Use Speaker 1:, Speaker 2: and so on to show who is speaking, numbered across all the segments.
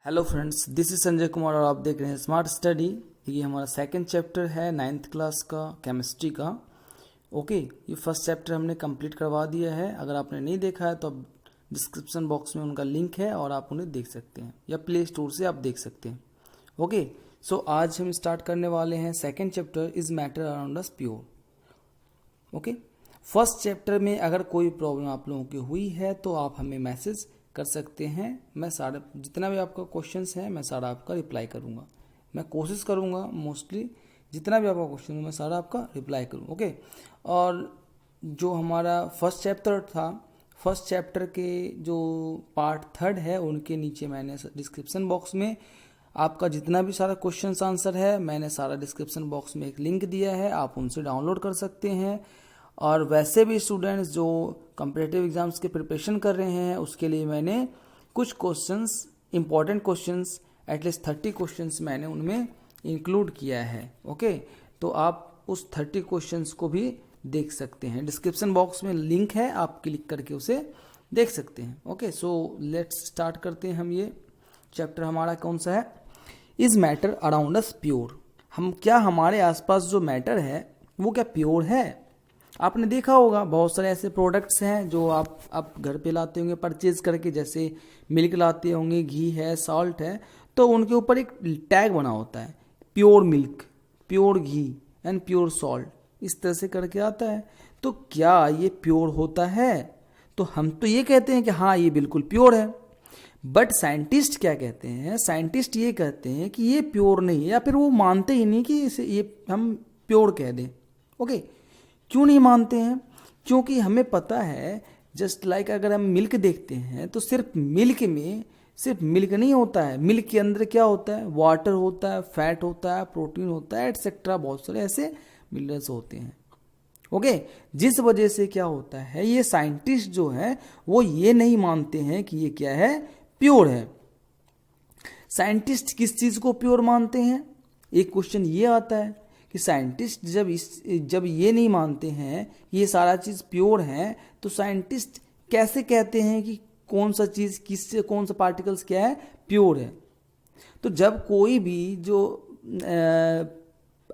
Speaker 1: Hello friends, this is Sanjay Kumar और आप देख रहे हैं स्मार्ट स्टडी। ये हमारा सेकंड चैप्टर है 9th क्लास का केमिस्ट्री का। ओके, ये फर्स्ट चैप्टर हमने कंप्लीट करवा दिया है। अगर आपने नहीं देखा है तो अब डिस्क्रिप्शन बॉक्स में उनका लिंक है और आप उन्हें देख सकते हैं या प्ले स्टोर से आप देख सकते हैं। ओके, सो आज हम स्टार्ट करने वाले हैं second chapter is matter around us pure. Okay, first chapter में अगर कोई प्रॉब्लम आप लोगों की हुई है तो आप हमें मैसेज कर सकते हैं। मैं सारा जितना भी आपका क्वेश्चंस है मैं सारा आपका रिप्लाई करूंगा। मैं कोशिश करूंगा मोस्टली जितना भी आपका क्वेश्चन है मैं सारा आपका रिप्लाई करूँ। ओके, और जो हमारा फर्स्ट चैप्टर था, फर्स्ट चैप्टर के जो पार्ट थर्ड है उनके नीचे मैंने डिस्क्रिप्शन बॉक्स में आपका जितना भी सारा क्वेश्चन आंसर है मैंने सारा डिस्क्रिप्शन बॉक्स में एक लिंक दिया है, आप उनसे डाउनलोड कर सकते हैं। और वैसे भी स्टूडेंट्स जो कॉम्पिटिटिव एग्जाम्स के प्रिपरेशन कर रहे हैं उसके लिए मैंने कुछ questions, important questions, at least 30 questions मैंने उनमें इंक्लूड किया है। ओके, तो आप उस 30 क्वेश्चंस को भी देख सकते हैं। डिस्क्रिप्शन बॉक्स में लिंक है, आप क्लिक करके उसे देख सकते हैं। ओके, सो लेट्स स्टार्ट करते हैं। हम ये चैप्टर हमारा कौन सा है, is matter around us pure. हम क्या हमारे आसपास जो मैटर है वो क्या प्योर है? आपने देखा होगा बहुत सारे ऐसे प्रोडक्ट्स हैं जो आप घर पे लाते होंगे परचेज करके, जैसे मिल्क लाते होंगे, घी है, सॉल्ट है, तो उनके ऊपर एक टैग बना होता है, pure milk, pure ghee and pure salt, इस तरह से करके आता है। तो क्या ये प्योर होता है? तो हम तो ये कहते हैं कि हाँ ये बिल्कुल प्योर है, बट साइंटिस्ट क्या कहते हैं? साइंटिस्ट ये कहते हैं कि ये प्योर नहीं है, या फिर वो मानते ही नहीं कि इसे ये हम प्योर कह दें। ओके, क्यों नहीं मानते हैं? क्योंकि हमें पता है, जस्ट लाइक अगर हम मिल्क देखते हैं तो सिर्फ मिल्क में सिर्फ मिल्क नहीं होता है, मिल्क के अंदर क्या होता है, वाटर होता है, फैट होता है, प्रोटीन होता है, एटसेट्रा, बहुत सारे ऐसे मिनरल्स होते हैं। ओके, जिस वजह से क्या होता है, ये साइंटिस्ट जो है वो ये नहीं मानते हैं कि ये क्या है, प्योर है। साइंटिस्ट किस चीज को प्योर मानते हैं? एक क्वेश्चन ये आता है कि साइंटिस्ट जब ये नहीं मानते हैं ये सारा चीज प्योर है, तो साइंटिस्ट कैसे कहते हैं कि कौन सा चीज किससे, कौन सा पार्टिकल्स क्या है, प्योर है? तो जब कोई भी जो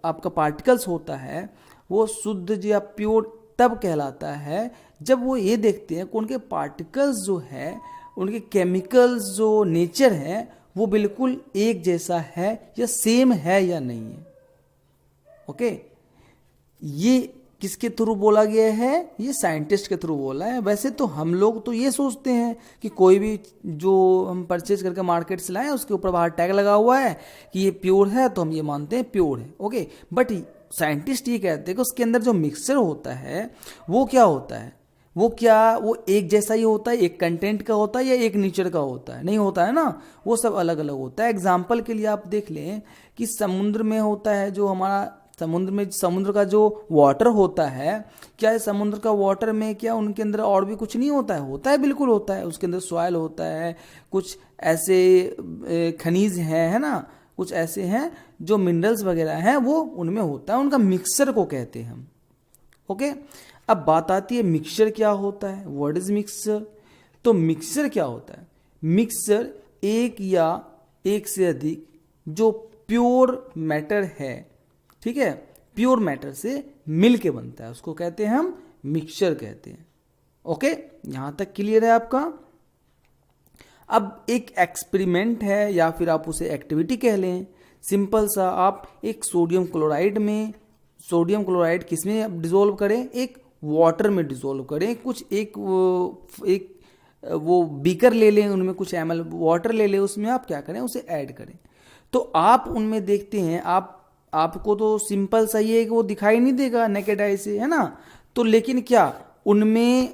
Speaker 1: आपका पार्टिकल्स होता है वो शुद्ध या प्योर तब कहलाता है जब वो ये देखते हैं कि उनके पार्टिकल्स जो है, उनके केमिकल्स जो नेचर है वो बिल्कुल एक जैसा है या सेम है या नहीं है। ओके, ये किसके थ्रू बोला गया है? ये साइंटिस्ट के थ्रू बोला है। वैसे तो हम लोग तो ये सोचते हैं कि कोई भी जो हम परचेज करके मार्केट से लाए उसके ऊपर बाहर टैग लगा हुआ है कि ये प्योर है, तो हम ये मानते हैं प्योर है। ओके, बट साइंटिस्ट ये कहते हैं कि उसके अंदर जो मिक्सचर होता है वो क्या होता है, वो एक जैसा ही होता है, एक कंटेंट का होता है या एक नेचर का होता है? नहीं होता है ना, वो सब अलग अलग होता है। एग्जाम्पल के लिए आप देख लें कि समुद्र में होता है जो हमारा समुद्र का जो वाटर होता है, क्या है समुद्र का वाटर में क्या उनके अंदर और भी कुछ नहीं होता है? होता है, बिल्कुल होता है। उसके अंदर सॉइल होता है, कुछ ऐसे खनिज हैं, है ना, कुछ ऐसे हैं जो मिनरल्स वगैरह हैं वो उनमें होता है, उनका मिक्सचर को कहते हैं हम। ओके, अब बात आती है मिक्सचर क्या होता है, व्हाट इज मिक्सचर? तो मिक्सचर क्या होता है? मिक्सचर एक या एक से अधिक जो प्योर मैटर है, ठीक है, प्योर मैटर से मिल के बनता है, उसको कहते हैं हम मिक्सचर कहते हैं। ओके, यहां तक क्लियर है आपका? अब एक एक्सपेरिमेंट है या फिर आप उसे एक्टिविटी कह लें, सिंपल सा। आप एक सोडियम क्लोराइड किस में डिसोल्व करें? एक वाटर में डिसोल्व करें। कुछ एक वो बीकर ले लें, उनमें कुछ ml वाटर ले लें, उसमें आप क्या करें, उसे ऐड करें। तो आप उनमें देखते हैं, आपको तो सिंपल सा ये है कि वो दिखाई नहीं देगा नेकेड आई से, है ना, तो लेकिन क्या उनमें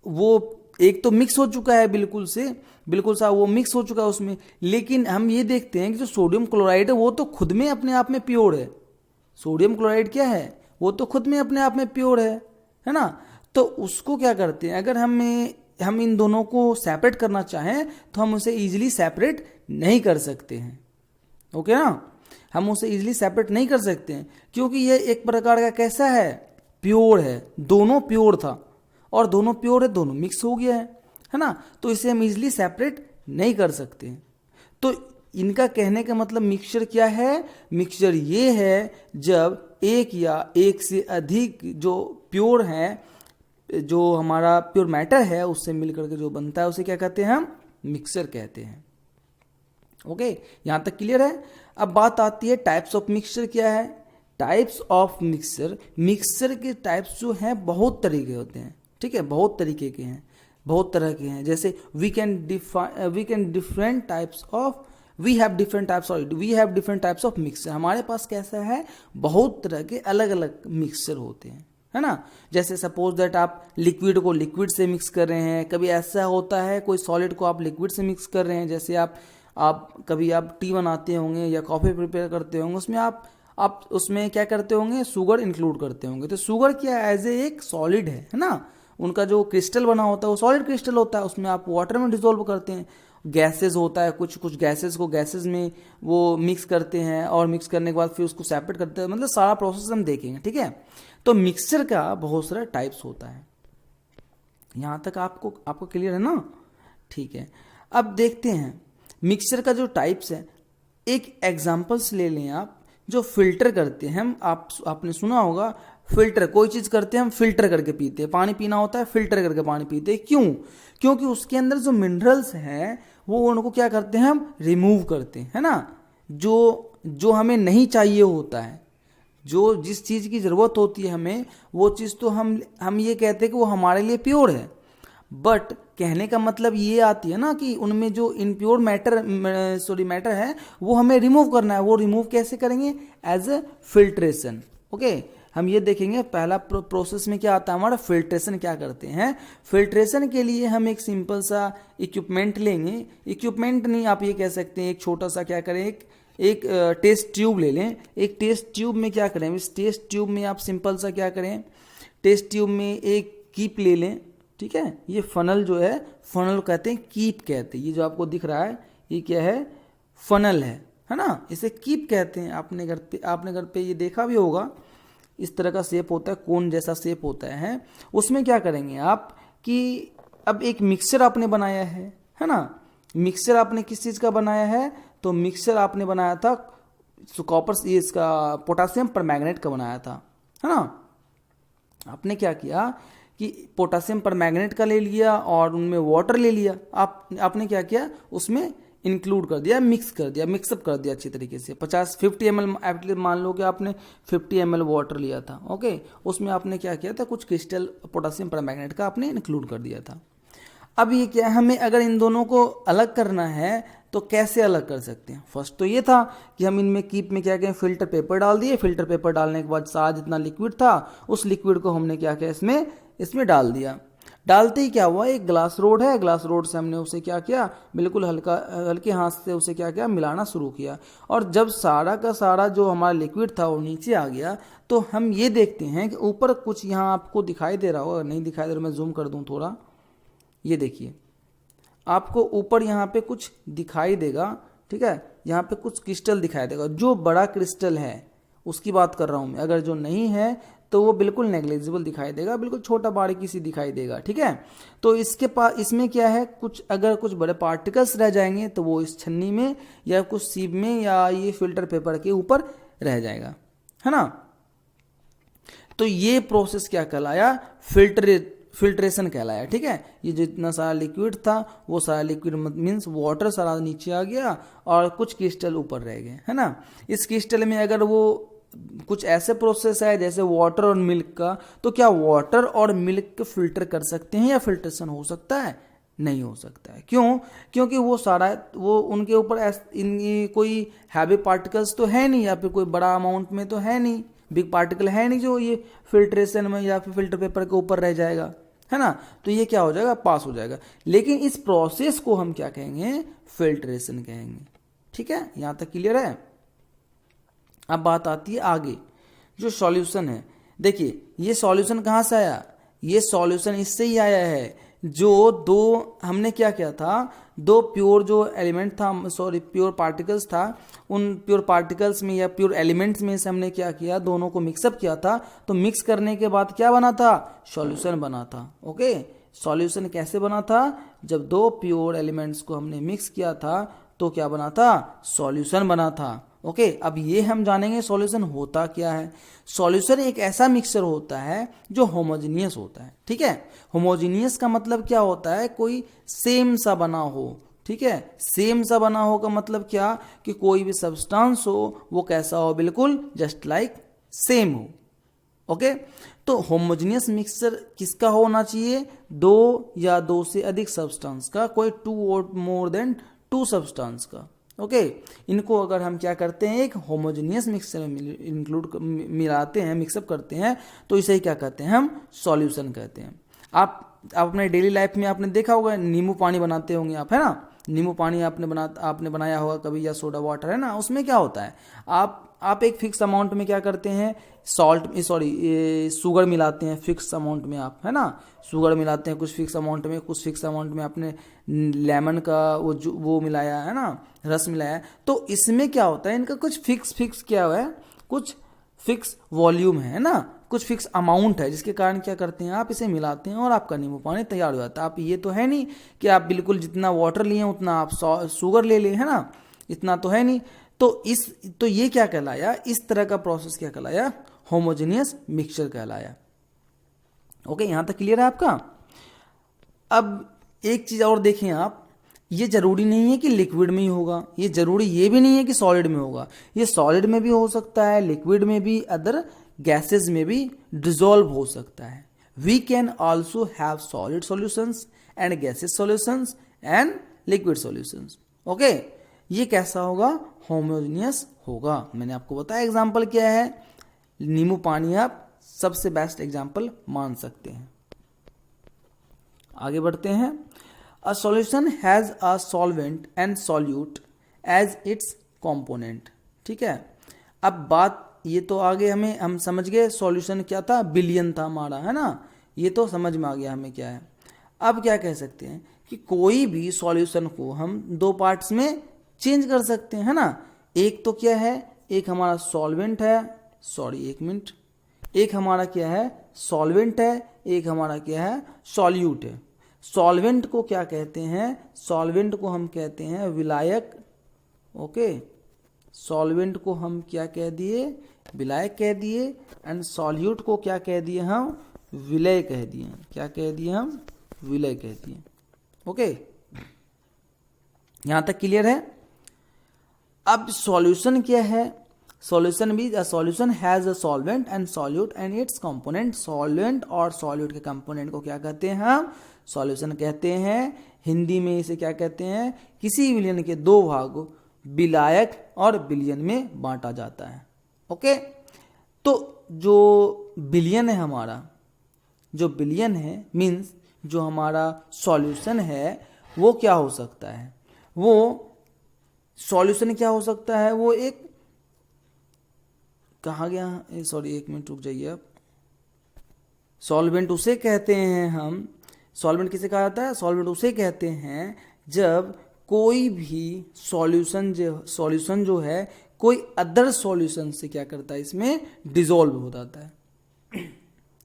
Speaker 1: वो एक तो मिक्स हो चुका है, बिल्कुल सा वो मिक्स हो चुका है उसमें। लेकिन हम ये देखते हैं कि जो सोडियम क्लोराइड है वो तो खुद में अपने आप में प्योर है। सोडियम क्लोराइड क्या है, वो तो खुद में अपने आप में प्योर है ना। तो उसको क्या करते हैं, अगर हम इन दोनों को सेपरेट करना चाहें तो हम उसे इजीली सेपरेट नहीं कर सकते हैं। ओके ना, हम उसे इजीली सेपरेट नहीं कर सकते हैं क्योंकि यह एक प्रकार का कैसा है, प्योर है। दोनों प्योर था और दोनों प्योर है, दोनों मिक्स हो गया है ना, तो इसे हम इजीली सेपरेट नहीं कर सकते हैं। तो इनका कहने का मतलब मिक्सचर क्या है, मिक्सचर ये है जब एक या एक से अधिक जो प्योर है, जो हमारा प्योर मैटर है उससे मिलकर के जो बनता है उसे क्या कहते हैं, हम मिक्सचर कहते हैं। ओके, यहां तक क्लियर है। अब बात आती है टाइप्स ऑफ मिक्सचर क्या है। टाइप्स ऑफ मिक्सचर, मिक्सचर के टाइप्स जो हैं बहुत तरीके होते हैं, ठीक है, बहुत तरीके के हैं, बहुत तरह के हैं। जैसे we have different types of mixture. हमारे पास कैसा है, बहुत तरह के अलग अलग मिक्सचर होते हैं, है ना। जैसे सपोज दैट आप लिक्विड को लिक्विड से मिक्स कर रहे हैं, कभी ऐसा होता है कोई सॉलिड को आप लिक्विड से मिक्स कर रहे हैं। जैसे आप कभी आप टी बनाते होंगे या कॉफ़ी प्रिपेयर करते होंगे, उसमें आप उसमें क्या करते होंगे, शुगर इंक्लूड करते होंगे। तो शुगर क्या एज ए एक सॉलिड है ना, उनका जो क्रिस्टल बना होता है वो सॉलिड क्रिस्टल होता है, उसमें आप वाटर में डिसॉल्व करते हैं। गैसेस होता है, कुछ गैसेस को गैसेस में वो मिक्स करते हैं और मिक्स करने के बाद फिर उसको सेपरेट करते हैं, मतलब सारा प्रोसेस हम देखेंगे, ठीक है। तो मिक्सचर का बहुत सारा टाइप्स होता है। यहां तक आपको क्लियर है ना, ठीक है। अब देखते हैं मिक्सचर का जो टाइप्स है। एक एग्जांपल्स ले लें आप, जो फिल्टर करते हैं हम, आपने सुना होगा फिल्टर, कोई चीज करते हैं हम फिल्टर करके पीते हैं, पानी पीना होता है फिल्टर करके पानी पीते हैं। क्यों? क्योंकि उसके अंदर जो मिनरल्स हैं वो उनको क्या करते हैं, हम रिमूव करते हैं, है ना। जो हमें नहीं चाहिए होता है, जो जिस चीज की जरूरत होती है हमें, वो चीज तो हम ये कहते हैं कि वो हमारे लिए प्योर है। बट कहने का मतलब ये आती है ना कि उनमें जो इनप्योर मैटर है वो हमें रिमूव करना है। वो रिमूव कैसे करेंगे, एज ए फिल्ट्रेशन। ओके, हम ये देखेंगे पहला प्रोसेस में क्या आता है हमारा, फिल्ट्रेशन क्या करते हैं। फिल्ट्रेशन के लिए हम एक सिंपल सा इक्विपमेंट लेंगे, इक्विपमेंट नहीं आप ये कह सकते हैं, एक छोटा सा क्या करें, एक टेस्ट ट्यूब ले लें। एक टेस्ट ट्यूब में क्या करें, इस टेस्ट ट्यूब में आप सिंपल सा क्या करें, टेस्ट ट्यूब में एक कीप ले लें, ठीक है। ये फनल जो है, फनल कहते हैं, कीप कहते हैं। ये जो आपको दिख रहा है ये क्या है, फनल है ना, इसे कीप कहते हैं। आपने घर पे ये देखा भी होगा, इस तरह का शेप होता है, कोन जैसा शेप होता है। उसमें क्या करेंगे आप कि अब एक मिक्सचर आपने बनाया है ना। मिक्सचर आपने किस चीज का बनाया है, तो मिक्सचर आपने बनाया था कॉपर, इसका पोटासियम परमैंगनेट का बनाया था, है ना। आपने क्या किया कि पोटासियम परमैंगनेट का ले लिया और उनमें वाटर ले लिया। आपने क्या किया, उसमें इंक्लूड कर दिया, मिक्सअप कर दिया अच्छी तरीके से। 50 ml मान लो कि आपने 50 ml वाटर लिया था, ओके। उसमें आपने क्या किया था, कुछ क्रिस्टल पोटासियम परमैंगनेट का आपने इंक्लूड कर दिया था। अब ये क्या, हमें अगर इन दोनों को अलग करना है तो कैसे अलग कर सकते हैं। फर्स्ट तो ये था कि हम इनमें कीप में क्या किया, फिल्टर पेपर डाल दिए। फिल्टर पेपर डालने के बाद सारा जितना लिक्विड था उस लिक्विड को हमने क्या किया, इसमें डाल दिया। डालते ही क्या हुआ, एक ग्लास रोड है, ग्लास रोड से हमने उसे क्या किया, बिल्कुल हल्के हाथ से उसे क्या किया, मिलाना शुरू किया। और जब सारा का सारा जो हमारा लिक्विड था वो नीचे आ गया, तो हम ये देखते हैं कि ऊपर कुछ यहाँ आपको दिखाई दे रहा होगा, नहीं दिखाई दे रहा, मैं जूम कर दूं थोड़ा, ये देखिए आपको ऊपर यहाँ पे कुछ दिखाई देगा, ठीक है। यहाँ पे कुछ क्रिस्टल दिखाई देगा, जो बड़ा क्रिस्टल है उसकी बात कर रहा हूं मैं। अगर जो नहीं है तो वो बिल्कुल नेग्लिजिबल दिखाई देगा, बिल्कुल छोटा बारीकी सी दिखाई देगा, ठीक है। तो इसमें क्या है, अगर कुछ बड़े पार्टिकल्स रह जाएंगे तो वो इस छन्नी में या कुछ सीब में या ये फिल्टर पेपर के ऊपर रह जाएगा, है ना। तो ये प्रोसेस क्या कहलाया, फिल्ट्रेशन कहलाया, ठीक है। ये जितना सारा लिक्विड था वो सारा लिक्विड मीन्स वाटर सारा नीचे आ गया और कुछ क्रिस्टल ऊपर रह गए, है ना। इस क्रिस्टल में अगर वो कुछ ऐसे प्रोसेस है जैसे वाटर और मिल्क का, तो क्या वाटर और मिल्क को फिल्टर कर सकते हैं या फिल्ट्रेशन हो सकता है, नहीं हो सकता है। क्यों? क्योंकि वो उनके ऊपर कोई हैवी पार्टिकल्स तो है नहीं, या फिर कोई बड़ा अमाउंट में तो है नहीं, बिग पार्टिकल है नहीं जो ये फिल्ट्रेशन में या फिर फिल्टर पेपर के ऊपर रह जाएगा, है ना। तो ये क्या हो जाएगा, पास हो जाएगा। लेकिन इस प्रोसेस को हम क्या कहेंगे, फिल्ट्रेशन कहेंगे, ठीक है। यहां तक क्लियर है। अब बात आती है आगे, जो सॉल्यूशन है। देखिए ये सॉल्यूशन कहां से आया, ये सॉल्यूशन इससे ही आया है, जो दो हमने क्या किया था, दो प्योर जो एलिमेंट था, प्योर पार्टिकल्स था, उन प्योर पार्टिकल्स में या प्योर एलिमेंट्स में से हमने क्या किया, दोनों को मिक्सअप किया था। तो मिक्स करने के बाद क्या बना था, सॉल्यूशन बना था, ओके। सॉल्यूशन कैसे बना था, जब दो प्योर एलिमेंट्स को हमने मिक्स किया था तो क्या बना था, सॉल्यूशन बना था। ओके, अब ये हम जानेंगे सॉल्यूशन होता क्या है। सॉल्यूशन एक ऐसा मिक्सचर होता है जो होमोजेनियस होता है। ठीक है, होमोजेनियस का मतलब क्या होता है, कोई सेम सा बना हो। ठीक है, सेम सा बना हो का मतलब क्या, कि कोई भी सब्सटेंस हो वो कैसा हो, बिल्कुल जस्ट लाइक सेम हो। ओके, तो होमोजेनियस मिक्सचर किसका होना चाहिए, दो या दो से अधिक सब्सटेंस का, कोई टू और मोर देन टू सब्सटेंस का। ओके, इनको अगर हम क्या करते हैं, एक होमोजेनियस मिक्सचर में इंक्लूड मिलाते हैं, मिक्सअप करते हैं, तो इसे क्या कहते हैं, हम सॉल्यूशन कहते हैं। आप अपने डेली लाइफ में आपने देखा होगा, नींबू पानी बनाते होंगे आप, है ना, नींबू पानी आपने बनाया होगा कभी, या सोडा वाटर, है ना, उसमें क्या होता है, आप एक फिक्स अमाउंट में क्या करते हैं, शुगर मिलाते हैं फिक्स अमाउंट में आप, है ना, शुगर मिलाते हैं कुछ फिक्स अमाउंट में, कुछ फिक्स अमाउंट में आपने लेमन का वो मिलाया है ना, रस मिलाया है। तो इसमें क्या होता है, इनका कुछ फिक्स क्या है, कुछ फिक्स वॉल्यूम है ना, कुछ फिक्स अमाउंट है, जिसके कारण क्या करते हैं, आप इसे मिलाते हैं और आपका नींबू पानी तैयार हो जाता है। आप ये तो है नहीं कि आप बिल्कुल जितना वाटर लिए उतना आप शुगर ले लें, है ना, इतना तो है नहीं। तो ये क्या कहलाया, इस तरह का प्रोसेस क्या कहलाया, होमोजेनियस मिक्सचर कहलाया। ओके, यहां तक क्लियर है आपका। अब एक चीज और देखें आप, ये जरूरी नहीं है कि लिक्विड में ही होगा, ये जरूरी ये भी नहीं है कि सॉलिड में होगा, ये सॉलिड में भी हो सकता है, लिक्विड में भी, अदर गैसेस में भी डिसॉल्व हो सकता है। We can also have solid solutions and gases solutions and liquid solutions. Okay, ये कैसा होगा, होमोजेनियस होगा। मैंने आपको बताया एग्जाम्पल क्या है, नींबू पानी आप सबसे बेस्ट एग्जाम्पल मान सकते हैं। आगे बढ़ते हैं। A solution has a solvent and solute as its component। ठीक है, अब बात ये तो आगे हम समझ गए सॉल्यूशन क्या था, बिलियन था हमारा, है ना, ये तो समझ में आ गया हमें क्या है। अब क्या कह सकते हैं कि कोई भी सॉल्यूशन को हम दो पार्ट्स में चेंज कर सकते हैं, है ना। एक तो क्या है, एक हमारा सॉल्वेंट है, एक मिनट, एक हमारा क्या है, सॉल्वेंट है, एक हमारा क्या है, सॉल्यूट है। सॉल्वेंट को क्या कहते हैं, सॉल्वेंट को हम कहते हैं विलायक। ओके, सॉल्वेंट को हम क्या कह दिए, विलायक कह दिए, एंड सॉल्यूट को क्या कह दिए, हम विलय कह दिए। क्या कह दिए, हम विलय कह दिए। ओके, यहां तक क्लियर है। अब सॉल्यूशन क्या है, सॉल्यूशन भी, solution has a solvent and solute and it's component. Solvent और सॉल्यूट के कंपोनेंट को क्या कहते हैं, हम सॉल्यूशन कहते हैं। हिंदी में इसे क्या कहते हैं, किसी विलयन के दो भाग विलायक और विलयन में बांटा जाता है। ओके, तो जो विलयन है हमारा, जो विलयन है मीन्स जो हमारा सॉल्यूशन है, वो क्या हो सकता है, वो सॉल्यूशन क्या हो सकता है, वो एक, कहा गया, एक मिनट रुक जाइए आप। सॉल्वेंट उसे कहते हैं हम, सॉल्वेंट किसे कहा जाता है, सॉल्वेंट उसे कहते हैं जब कोई भी सॉल्यूशन जो है कोई अदर सॉल्यूशन से क्या करता है, इसमें डिसॉल्व हो जाता है।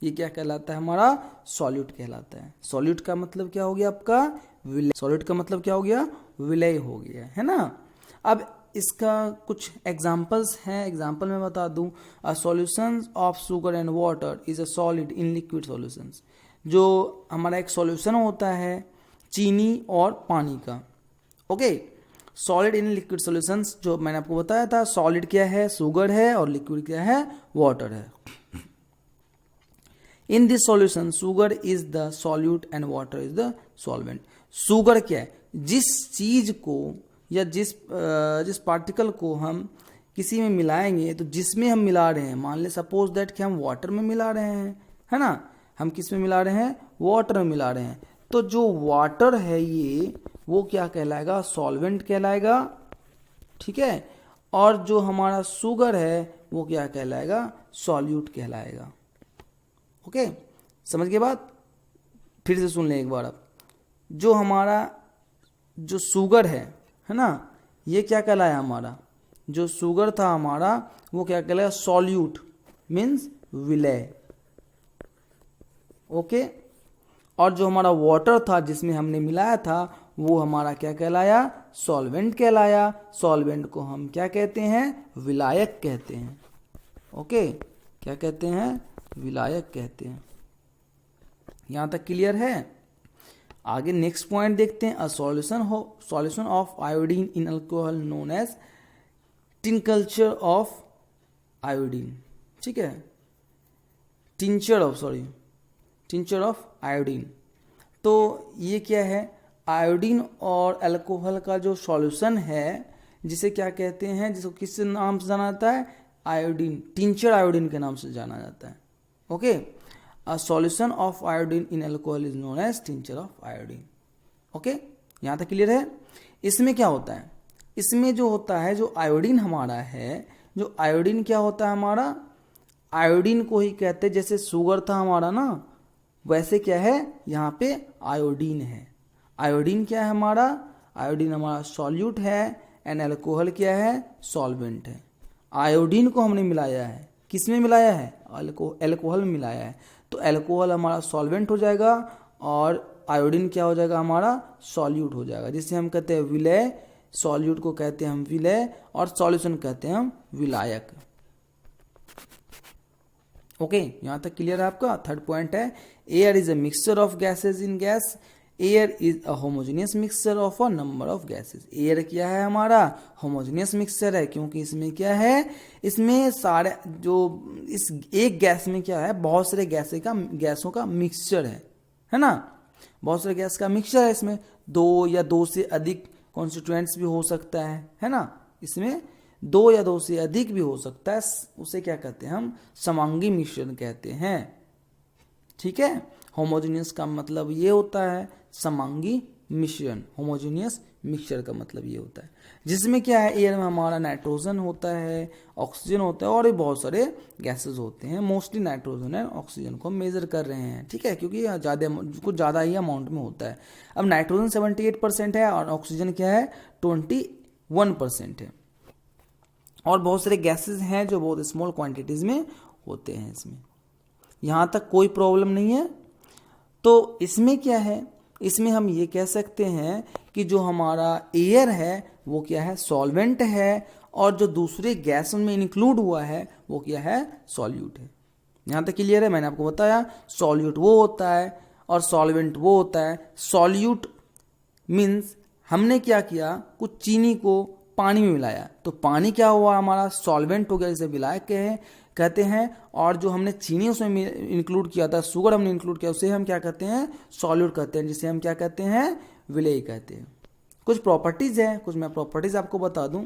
Speaker 1: ये क्या कहलाता है, हमारा सॉल्यूट कहलाता है। सॉल्यूट का मतलब क्या हो गया आपका, विलय। सॉल्यूट का मतलब क्या हो गया, विलय हो गया, है ना। अब इसका कुछ एग्जाम्पल्स हैं, एग्जाम्पल मैं बता दूं। अ solution of sugar and water is a solid in liquid solutions. जो हमारा एक सॉल्यूशन होता है चीनी और पानी का। Okay, solid in liquid solutions, जो मैंने आपको बताया था, सॉलिड क्या है, शुगर है, और लिक्विड क्या है, वाटर है। In this solution sugar is the solute and water is the solvent. Sugar क्या है, जिस चीज को या जिस पार्टिकल को हम किसी में मिलाएंगे, तो जिसमें हम मिला रहे हैं, मान ले सपोज दैट कि हम वाटर में मिला रहे हैं, है ना, हम किस में मिला रहे हैं, वाटर में मिला रहे हैं, तो जो वाटर है ये, वो क्या कहलाएगा, सॉल्वेंट कहलाएगा। ठीक है, और जो हमारा शुगर है वो क्या कहलाएगा, सॉल्यूट कहलाएगा। ओके, समझ गए बात, फिर से सुन लें एक बार आप। जो हमारा जो शुगर है ना, ये क्या कहलाया, हमारा जो शुगर था हमारा, वो क्या कहलाया, सॉल्यूट मीन्स विलय। ओके, और जो हमारा वाटर था जिसमें हमने मिलाया था वो हमारा क्या कहलाया, सॉल्वेंट कहलाया। सॉल्वेंट को हम क्या कहते हैं, विलायक कहते हैं। ओके, क्या कहते हैं, विलायक कहते हैं। यहां तक क्लियर है। आगे नेक्स्ट पॉइंट देखते हैं। A solution of iodine in alcohol known as tincture of iodine. ठीक है, टिंचर ऑफ आयोडीन। तो ये क्या है, आयोडीन और अल्कोहल का जो सॉल्यूशन है जिसे क्या कहते हैं, जिसको किस नाम से जाना जाता है, आयोडीन, टिंचर आयोडीन के नाम से जाना जाता है। Okay, a solution of iodine in alcohol is known as tincture of iodine. Okay, यहां तक क्लियर है। इसमें क्या होता है, इसमें जो होता है, जो आयोडीन हमारा है, जो आयोडीन क्या होता है हमारा, आयोडीन को ही कहते हैं, जैसे शुगर था हमारा ना, वैसे क्या है यहाँ पे आयोडीन है। आयोडीन क्या है हमारा, आयोडीन हमारा सॉल्यूट है एंड अल्कोहल क्या है, सॉल्वेंट है। आयोडीन को हमने मिलाया है, किस में मिलाया है, अल्कोहल में मिलाया है। तो अल्कोहल हमारा सॉल्वेंट हो जाएगा और आयोडीन क्या हो जाएगा हमारा, सॉल्यूट हो जाएगा, जिसे हम कहते हैं विलय। सॉल्यूट को कहते हैं हम विलय और सॉल्यूशन कहते हैं हम विलायक। ओके, यहां तक क्लियर है आपका। थर्ड पॉइंट है, air is a mixture of gases in gas, air is a homogeneous mixture of a number of gases. Air क्या है हमारा, होमोजेनियस मिक्सचर है, क्योंकि इसमें क्या है, इसमें सारे जो इस एक गैस में क्या है, बहुत सारे गैसों का मिक्सचर है ना, बहुत सारे गैस का मिक्सचर है। इसमें दो या दो से अधिक कॉन्स्टिट्यूएंट्स भी हो सकता है ना, इसमें दो या दो से अधिक भी हो सकता है, उसे क्या कहते हैं हम, समांगी मिश्रण कहते हैं। ठीक है, होमोजेनियस का मतलब ये होता है समांगी मिश्रण, होमोजेनियस मिक्सचर का मतलब ये होता है, जिसमें क्या है, एयर में हमारा नाइट्रोजन होता है, ऑक्सीजन होता है और भी बहुत सारे गैसेस होते हैं। मोस्टली नाइट्रोजन एंड ऑक्सीजन को मेजर कर रहे हैं। ठीक है, क्योंकि कुछ ज़्यादा ही अमाउंट में होता है। अब नाइट्रोजन 78% है और ऑक्सीजन क्या है, 21% है। और बहुत सारे गैसेस हैं जो बहुत स्मॉल क्वांटिटीज में होते हैं इसमें। यहाँ तक कोई प्रॉब्लम नहीं है। तो इसमें क्या है, इसमें हम ये कह सकते हैं कि जो हमारा एयर है वो क्या है, सॉल्वेंट है, और जो दूसरे गैस में इंक्लूड हुआ है वो क्या है, सॉल्यूट है। यहाँ तक क्लियर है। मैंने आपको बताया सॉल्यूट वो होता है और सॉल्वेंट वो होता है। सॉल्यूट मीन्स हमने क्या किया, कुछ चीनी को पानी में मिलाया, तो पानी क्या हुआ हमारा, सॉल्वेंट हो गया, जिसे विलायक कहते हैं। और जो हमने चीनी उसमें इंक्लूड किया था, शुगर हमने इंक्लूड किया, उसे हम क्या कहते हैं, सॉल्यूट कहते हैं, जिसे हम क्या कहते हैं, विलेय कहते हैं। कुछ प्रॉपर्टीज है, कुछ मैं प्रॉपर्टीज आपको बता दूं।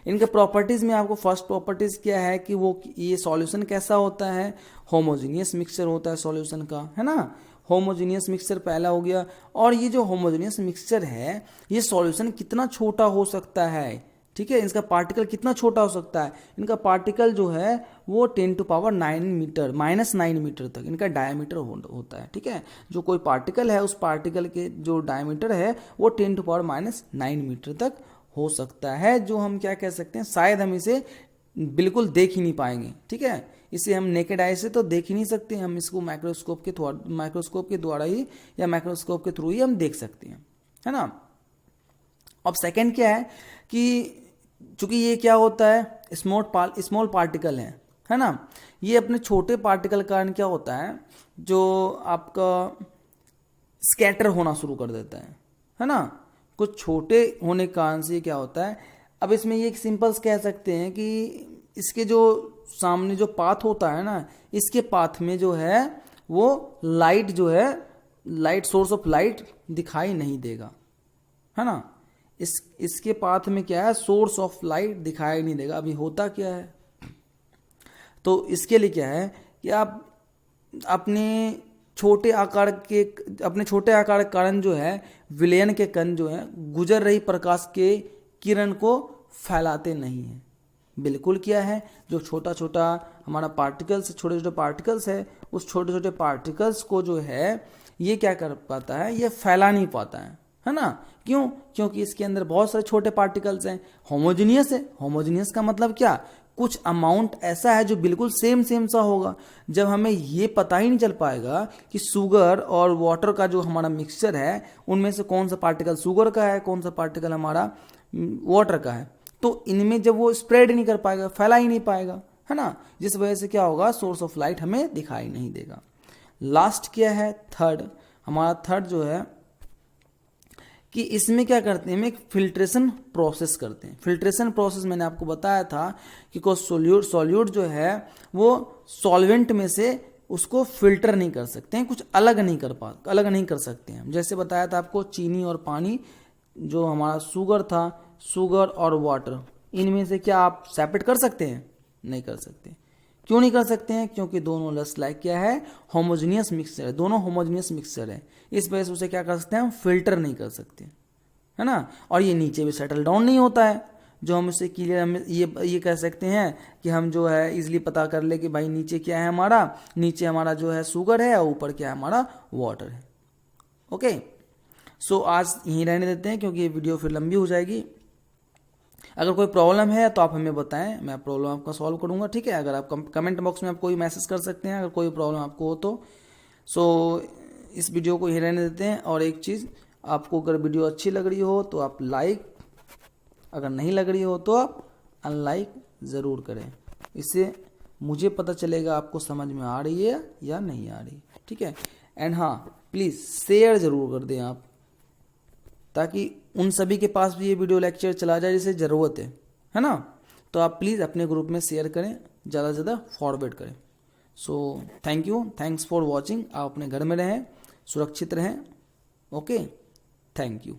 Speaker 1: इनके प्रॉपर्टीज में आपको फर्स्ट प्रॉपर्टीज क्या है कि वो ये सॉल्यूशन कैसा होता है, होमोजेनियस मिक्सचर होता है सॉल्यूशन का, है ना। होमोजेनियस मिक्सचर पहला हो गया। और ये जो होमोजेनियस मिक्सचर है, ये सॉल्यूशन कितना छोटा हो सकता है, ठीक है, इसका पार्टिकल कितना छोटा हो सकता है, इनका पार्टिकल जो है वो 10⁹ मीटर, -9 मीटर तक इनका डायमीटर होता है। ठीक है, जो कोई पार्टिकल है उस पार्टिकल के जो डायमीटर है वो 10⁻⁹ मीटर तक हो सकता है, जो हम क्या कह सकते हैं, शायद हम इसे बिल्कुल देख ही नहीं पाएंगे। ठीक है, इसे हम नेकेड आई से तो देख ही नहीं सकते, हम इसको माइक्रोस्कोप के द्वारा ही या माइक्रोस्कोप के थ्रू ही हम देख सकते हैं, है ना। अब सेकंड क्या है कि चूंकि ये क्या होता है, स्मॉल पार्टिकल है ना, ये अपने छोटे पार्टिकल के कारण क्या होता है, जो आपका स्कैटर होना शुरू कर देता है ना। कुछ छोटे होने के कारण से क्या होता है, अब इसमें ये एक सिंपल्स कह सकते हैं कि इसके जो सामने जो पाथ होता है ना, इसके पाथ में जो है वो लाइट जो है, लाइट सोर्स ऑफ लाइट दिखाई नहीं देगा, है ना। इसके पाथ में क्या है, सोर्स ऑफ लाइट दिखाई नहीं देगा। अभी होता क्या है, तो इसके लिए क्या है कि आप अपने छोटे आकार के कारण जो है, विलयन के कण जो है गुजर रही प्रकाश के किरण को फैलाते नहीं है। बिल्कुल क्या है, जो छोटा छोटा हमारा पार्टिकल्स, छोटे छोटे पार्टिकल्स है, उस छोटे छोटे पार्टिकल्स को जो है ये क्या कर पाता है, ये फैला नहीं पाता है ना। क्यों, क्योंकि इसके अंदर बहुत सारे छोटे पार्टिकल्स हैं, होमोजेनियस है। होमोजेनियस का मतलब क्या, कुछ अमाउंट ऐसा है जो बिल्कुल सेम सा होगा। जब हमें ये पता ही नहीं चल पाएगा कि शुगर और वाटर का जो हमारा मिक्सचर है उनमें से कौन सा पार्टिकल शुगर का है, कौन सा पार्टिकल हमारा वाटर का है, तो इनमें जब वो स्प्रेड नहीं कर पाएगा, फैला ही नहीं पाएगा, है ना, जिस वजह से क्या होगा, सोर्स ऑफ लाइट हमें दिखाई नहीं देगा। लास्ट क्या है, थर्ड, हमारा थर्ड जो है कि इसमें क्या करते हैं, हम एक फिल्ट्रेशन प्रोसेस करते हैं। फिल्ट्रेशन प्रोसेस मैंने आपको बताया था कि कोई सॉल्यूट जो है वो सॉल्वेंट में से उसको फिल्टर नहीं कर सकते हैं, कुछ अलग नहीं कर सकते हैं। जैसे बताया था आपको, चीनी और पानी, जो हमारा शुगर था, शुगर और वाटर, इनमें से क्या आप सेपरेट कर सकते हैं? नहीं कर सकते। क्यों नहीं कर सकते हैं? क्योंकि दोनों जस्ट लाइक क्या है, होमोजेनियस मिक्सचर है, दोनों होमोजेनियस मिक्सचर है। इस वजह से उसे क्या कर सकते हैं, हम फिल्टर नहीं कर सकते, है ना। और ये नीचे भी सेटल डाउन नहीं होता है, जो हम इसे क्लियर हम ये कह सकते हैं कि हम जो है इजिली पता कर ले कि भाई नीचे क्या है हमारा, नीचे हमारा जो है शुगर है और ऊपर क्या है हमारा वाटर है। ओके, सो आज यहीं रहने देते हैं क्योंकि ये वीडियो फिर लंबी हो जाएगी। अगर कोई प्रॉब्लम है तो आप हमें बताएं, मैं प्रॉब्लम आपका सॉल्व करूंगा, ठीक है। अगर आप कमेंट बॉक्स में आप कोई मैसेज कर सकते हैं अगर कोई प्रॉब्लम आपको हो तो। सो इस वीडियो को यहीं रहने देते हैं। और एक चीज़, आपको अगर वीडियो अच्छी लग रही हो तो आप लाइक, अगर नहीं लग रही हो तो आप अनलाइक ज़रूर करें। इससे मुझे पता चलेगा आपको समझ में आ रही है या नहीं आ रही, ठीक है। एंड हाँ, प्लीज़ शेयर ज़रूर कर दें आप, ताकि उन सभी के पास भी ये वीडियो लेक्चर चला जाए जिसे ज़रूरत है ना। तो आप प्लीज़ अपने ग्रुप में शेयर करें, ज़्यादा से ज़्यादा फॉरवर्ड करें। So thank you, thanks for watching. आप अपने घर में रहें, सुरक्षित रहें। Okay, thank you.